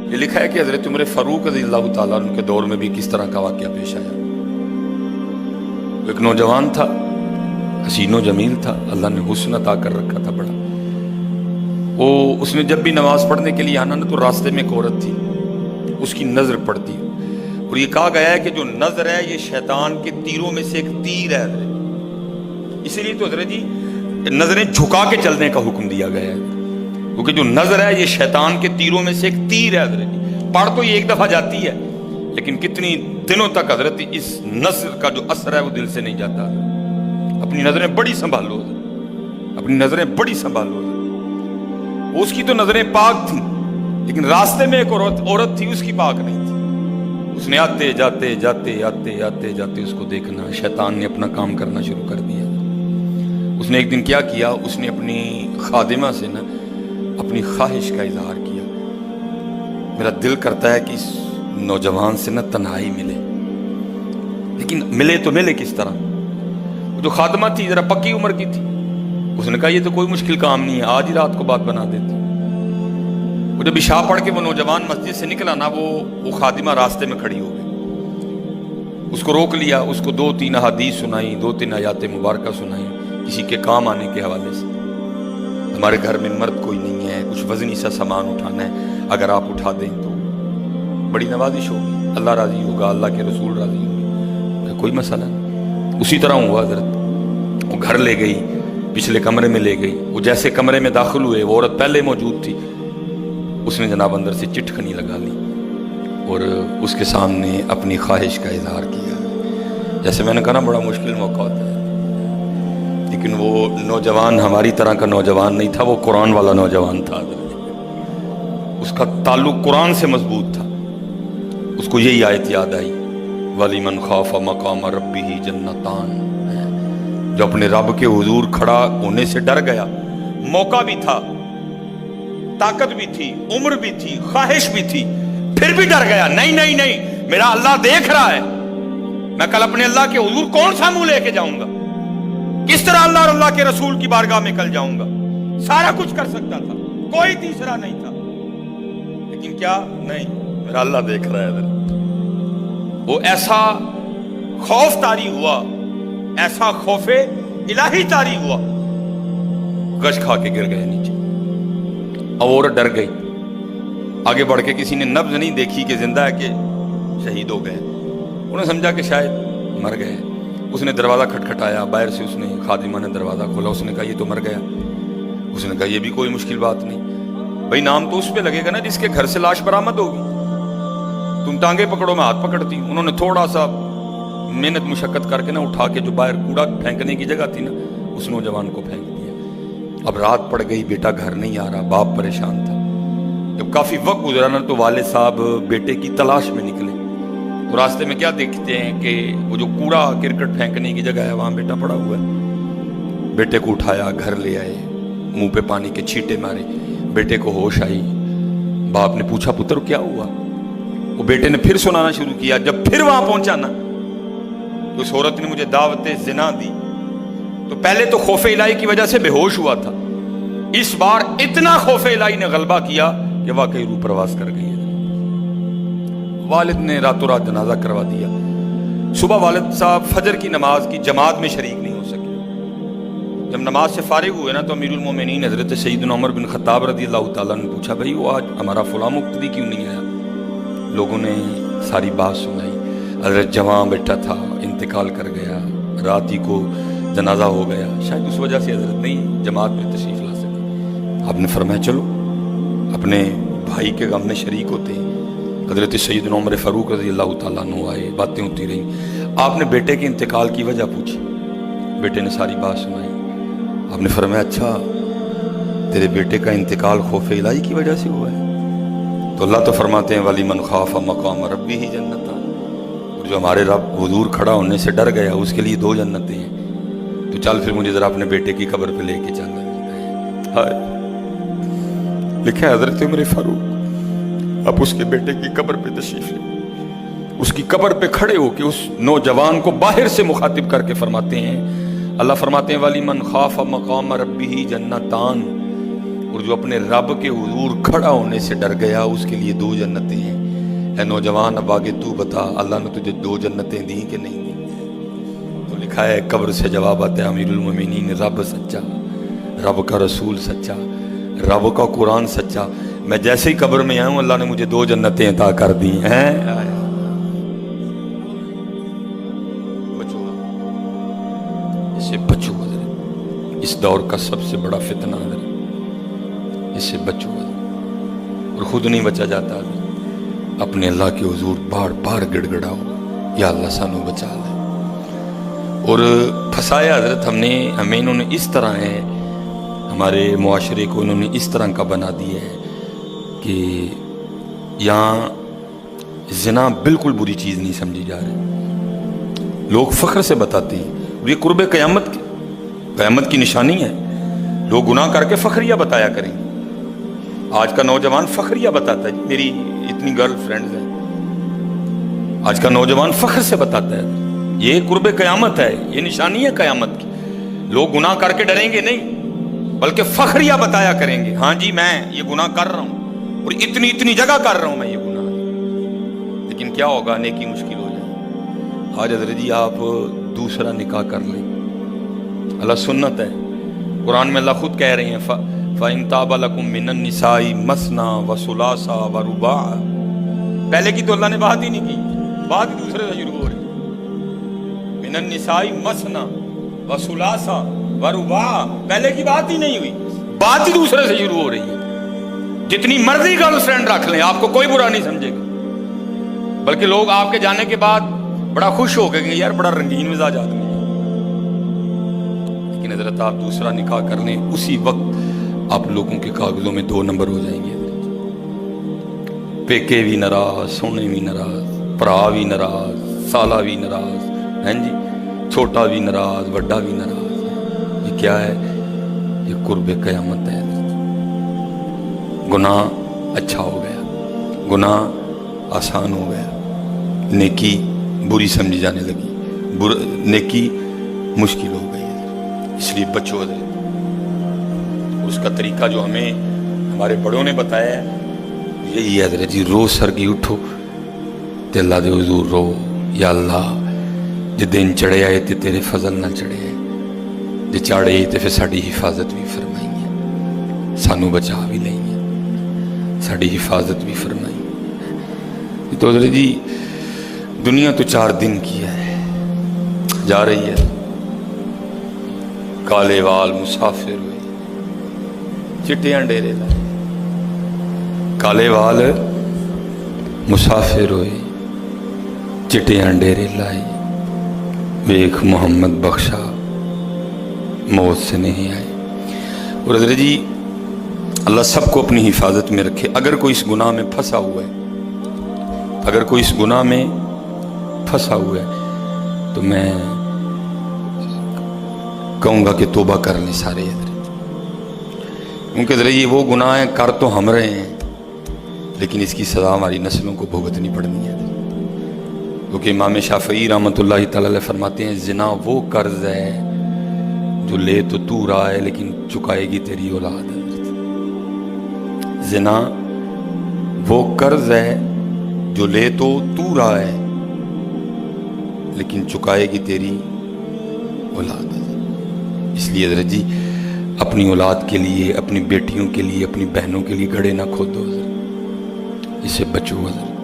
یہ لکھا ہے کہ حضرت عمر فاروق رضی اللہ تعالیٰ عنہ کے دور میں بھی کس طرح کا واقعہ پیش آیا۔ ایک نوجوان تھا، حسین و جمیل تھا، اللہ نے حسن عطا کر رکھا تھا بڑا۔ اس نے جب بھی نماز پڑھنے کے لیے آنا نا تو راستے میں ایک عورت تھی، اس کی نظر پڑتی، اور یہ کہا گیا ہے کہ جو نظر ہے یہ شیطان کے تیروں میں سے ایک تیر ہے حضرت، اسی لیے تو حضرت جی نظریں جھکا کے چلنے کا حکم دیا گیا ہے، کیونکہ جو نظر ہے یہ شیطان کے تیروں میں سے ایک تیر ہے حضرت جی۔ پڑھ تو یہ ایک دفعہ جاتی ہے لیکن کتنی دنوں تک حضرت اس نظر کا جو اثر ہے وہ دل سے نہیں جاتا۔ اپنی نظریں بڑی سنبھالو، اپنی نظریں بڑی سنبھالو۔ اس کی تو نظریں پاک تھیں لیکن راستے میں ایک عورت تھی، اس کی پاک نہیں تھی۔ اس نے آتے جاتے جاتے آتے آتے جاتے اس کو دیکھنا، شیطان نے اپنا کام کرنا شروع کر دیا۔ اس نے ایک دن کیا کیا، اس نے اپنی خادمہ سے نا اپنی خواہش کا اظہار کیا، میرا دل کرتا ہے کہ اس نوجوان سے نا تنہائی ملے، لیکن ملے تو ملے کس طرح؟ وہ جو خادمہ تھی ذرا پکی عمر کی تھی، اس نے کہا یہ تو کوئی مشکل کام نہیں ہے، آج ہی رات کو بات بنا دیتی۔ وہ جب عشاء پڑھ کے وہ نوجوان مسجد سے نکلا نا، وہ خادمہ راستے میں کھڑی ہو گئی، اس کو روک لیا، اس کو 2-3 احادیث سنائی، 2-3 آیات مبارکہ سنائی کسی کے کام آنے کے حوالے سے۔ ہمارے گھر میں مرد کوئی نہیں ہے، کچھ وزنی سا سامان اٹھانا ہے، اگر آپ اٹھا دیں تو بڑی نوازش ہوگی، اللہ راضی ہوگا، اللہ کے رسول راضی ہوگا، کوئی مسئلہ نہیں۔ اسی طرح ہوا حضرت، وہ گھر لے گئی، پچھلے کمرے میں لے گئی۔ وہ جیسے کمرے میں داخل ہوئے، وہ عورت پہلے موجود تھی، اس نے جناب اندر سے چٹکنی لگا لی اور اس کے سامنے اپنی خواہش کا اظہار کیا۔ جیسے میں نے کہا نا بڑا مشکل موقع ہوتا ہے، لیکن وہ نوجوان ہماری طرح کا نوجوان نہیں تھا، وہ قرآن والا نوجوان تھا، اس کا تعلق قرآن سے مضبوط تھا۔ اس کو یہی آیت یاد آئی، وَلِمَنْ خَافَ مَقَامَ رَبِّهِ جَنَّتَانِ، جو اپنے رب کے حضور کھڑا ہونے سے ڈر گیا، موقع بھی تھا، طاقت بھی تھی، عمر بھی تھی، خواہش بھی تھی، پھر بھی ڈر گیا، نہیں، میرا اللہ دیکھ رہا ہے، میں کل اپنے اللہ کے حضور کون سا منہ لے کے جاؤں گا، کس طرح اللہ اور اللہ کے رسول کی بارگاہ میں کل جاؤں گا، سارا کچھ کر سکتا تھا، کوئی تیسرا نہیں تھا، لیکن کیا نہیں، میرا اللہ دیکھ رہا ہے ادھر۔ وہ ایسا خوف طاری ہوا، ایسا خوف الہی طاری ہوا، گش کھا کے گر گئے نیچے۔ اب عورت ڈر گئی، آگے بڑھ کے کسی نے نبض نہیں دیکھی کہ زندہ ہے کہ شہید ہو گئے، انہوں نے سمجھا کہ شاید مر گئے۔ اس نے دروازہ کھٹکھٹایا، باہر سے اس نے خادمہ نے دروازہ کھولا، اس نے کہا یہ تو مر گیا۔ اس نے کہا یہ بھی کوئی مشکل بات نہیں، بھائی نام تو اس پہ لگے گا نا جس کے گھر سے لاش برآمد ہوگی، تم ٹانگیں پکڑو میں ہاتھ پکڑتی۔ انہوں نے تھوڑا سا محنت مشقت کر کے نا اٹھا کے جو باہر کوڑا پھینکنے کی جگہ تھی نا، اس نوجوان کو پھینک دیا۔ اب رات پڑ گئی، بیٹا گھر نہیں آ رہا، باپ پریشان تھا۔ جب کافی وقت گزرا نا تو والد صاحب بیٹے کی تلاش میں نکلے، تو راستے میں کیا دیکھتے ہیں کہ وہ جو کوڑا کرکٹ پھینکنے کی جگہ ہے وہاں بیٹا پڑا ہوا ہے۔ بیٹے کو اٹھایا، گھر لے آئے، منہ پہ پانی کے چھینٹے مارے، بیٹے کو ہوش آئی۔ باپ نے پوچھا پتر کیا ہوا؟ وہ بیٹے نے پھر سنانا شروع کیا۔ جب پھر وہاں پہنچا نا تو اس عورت نے مجھے دعوت زنا دی، تو پہلے تو خوف الہی کی وجہ سے بے ہوش ہوا تھا، اس بار اتنا خوف الہی نے غلبہ کیا کہ واقعی روح پرواز کر گئی ہے۔ والد نے راتوں رات جنازہ کروا دیا۔ صبح والد صاحب فجر کی نماز کی جماعت میں شریک نہیں ہو سکے۔ جب نماز سے فارغ ہوئے نا تو امیر المومنین حضرت سیدنا عمر بن خطاب رضی اللہ تعالیٰ نے پوچھا بھائی وہ آج ہمارا فلاں مقتدی کیوں نہیں آیا؟ لوگوں نے ساری بات سنائی۔ حضرت جوان بیٹا تھا، انتقال کر گیا، رات ہی کو جنازہ ہو گیا، شاید اس وجہ سے حضرت نہیں جماعت میں تشریف لا سکے۔ آپ نے فرمایا چلو اپنے بھائی کے غم میں شریک ہوتے ہیں۔ حضرت سیدنا عمر فاروق رضی اللہ تعالیٰ عنہ آئے، باتیں ہوتی رہیں۔ آپ نے بیٹے کے انتقال کی وجہ پوچھی، بیٹے نے ساری بات سنائی۔ آپ نے فرمایا اچھا تیرے بیٹے کا انتقال خوف الہی کی وجہ سے ہوا ہے؟ تو اللہ تو فرماتے ہیں وَلِمَنْ خَافَ مَقَامَ رَبِّهِ جَنَّتَانِ، اور جو ہمارے رب حضور کھڑا ہونے سے ڈر گیا اس کے لیے 2 جنتیں ہیں۔ تو چل پھر مجھے ذرا اپنے بیٹے کی قبر پہ لے کے چل۔ لکھا ہے حضرت عمر فاروق اب اس کے بیٹے کی قبر پہ تشریف لے، اس کی قبر پہ کھڑے ہو کے اس نوجوان کو باہر سے مخاطب کر کے فرماتے ہیں، اللہ فرماتے ہیں وَلِمَنْ خَافَ مَقَامَ رَبِّهِ جَنَّتَانِ، اور جو اپنے رب کے حضور کھڑا ہونے سے ڈر گیا اس کے لیے 2 جنتیں ہیں۔ اے نوجوان اب آگے تو بتا اللہ نے تجھے 2 جنتیں دی کہ نہیں دی؟ تو لکھا ہے قبر سے جواب آتا ہے امیر المومنین رب سچا، رب کا رسول سچا، رب کا قرآن سچا، میں جیسے ہی قبر میں آؤں اللہ نے مجھے 2 جنتیں عطا کر دی ہیں۔ بچو اس سے بچو، اس دور کا سب سے بڑا فتنہ ہے، اس سے بچو اور خود نہیں بچا جاتا، اپنے اللہ کے حضور بار بار گڑ گڑاؤ یا اللہ سانو بچا لے۔ اور پھنسایا حضرت ہمیں انہوں نے اس طرح ہے، ہمارے معاشرے کو انہوں نے اس طرح کا بنا دیا ہے کہ یہاں زنا بالکل بری چیز نہیں سمجھی جا رہی، لوگ فخر سے بتاتے ہیں، اور یہ قرب قیامت کی نشانی ہے۔ لوگ گناہ کر کے فخریہ بتایا کریں۔ آج کا نوجوان فخریہ بتاتا ہے، میری اتنی گرل فرینڈز ہیں، آج کا نوجوان فخر سے بتاتا ہے یہ قرب قیامت ہے، یہ نشانی ہے قیامت کی۔ لوگ گناہ کر کے ڈریں گے نہیں بلکہ فخریہ بتایا کریں گے، ہاں جی میں یہ گناہ کر رہا ہوں اور اتنی جگہ کر رہا ہوں میں یہ گناہ، لیکن کیا ہوگا نیکی مشکل ہو جائے۔ آج حضرت جی آپ دوسرا نکاح کر لیں، اللہ سنت ہے، قرآن میں اللہ خود کہہ رہے ہیں فَإِن طَابَ لَكُم مِّنَ النِّسَاءِ مَثْنَىٰ وَثُلَاثَ وَرُبَاعَ، پہلے کی تو اللہ نے بات ہی نہیں کی، بات ہی دوسرے سے شروع ہو رہی ہے۔ مِّنَ النِّسَاءِ مَثْنَىٰ وَثُلَاثَ وَرُبَاعَ، پہلے کی بات ہی نہیں ہوئی، بات ہی دوسرے سے شروع ہو رہی ہے۔ جتنی مرضی گرل فرینڈ رکھ لیں آپ کو کوئی برا نہیں سمجھے گا، بلکہ لوگ آپ کے جانے کے بعد بڑا خوش ہو گئے کہ یار بڑا رنگین مزاج آدمی ہے۔ لیکن حضرت آپ دوسرا نکاح کر لیں اسی وقت آپ لوگوں کے کاغذوں میں 2 نمبر ہو جائیں گے، پیکے بھی ناراض، سونے بھی ناراض، پرا بھی ناراض، سالہ بھی ناراض، ہیں جی چھوٹا بھی ناراض، بڑا بھی ناراض۔ یہ کیا ہے؟ یہ قرب قیامت ہے۔ گناہ اچھا ہو گیا، گناہ آسان ہو گیا، نیکی بری سمجھی جانے لگی، نیکی مشکل ہو گئی ہے۔ اس لیے بچو حضرت، اس کا طریقہ جو ہمیں ہمارے بڑوں نے بتایا ہے یہی ہے حضرت جی، روز سرگی اٹھو تے اللہ دے حضور رو، یا اللہ جے دن چڑھے آئے تے تیرے فضل نہ چڑھے آئے، جے چاڑے تے پھر ساڑی حفاظت بھی فرمائیں گے، سانو بچا بھی لیں گے، ساڑی حفاظت بھی فرمائیں گے۔ تو حضرت جی دنیا تو 4 دن کی ہے، جا رہی ہے، کالے وال مسافر ہوئے، چٹیاں ڈیرے لائے، کالے وال مسافر ہوئے، چٹیاں ڈیرے لائے، ویکھ محمد بخشا موت سے نہیں آئے۔ اور حضرت جی اللہ سب کو اپنی حفاظت میں رکھے۔ اگر کوئی اس گناہ میں پھنسا ہوا ہے، اگر کوئی اس گناہ میں پھنسا ہوا ہے تو میں کہوں گا کہ توبہ کر لیں سارے حضرت، کیونکہ حضرت یہ وہ گناہ ہیں کر تو ہم رہے ہیں لیکن اس کی سزا ہماری نسلوں کو بھگتنی پڑنی ہے، کیونکہ امام شافعی رحمۃ اللہ تعالی علیہ فرماتے ہیں زنا وہ قرض ہے جو لے تو رہا ہے لیکن چکائے گی تیری اولاد۔ زنا وہ قرض ہے جو لے تو رہا ہے لیکن چکائے گی تیری اولاد۔ اس لیے حضرت جی اپنی اولاد کے لیے، اپنی بیٹیوں کے لیے، اپنی بہنوں کے لیے گڑھے نہ کھودو حضرت، اس سے بچو حضرت۔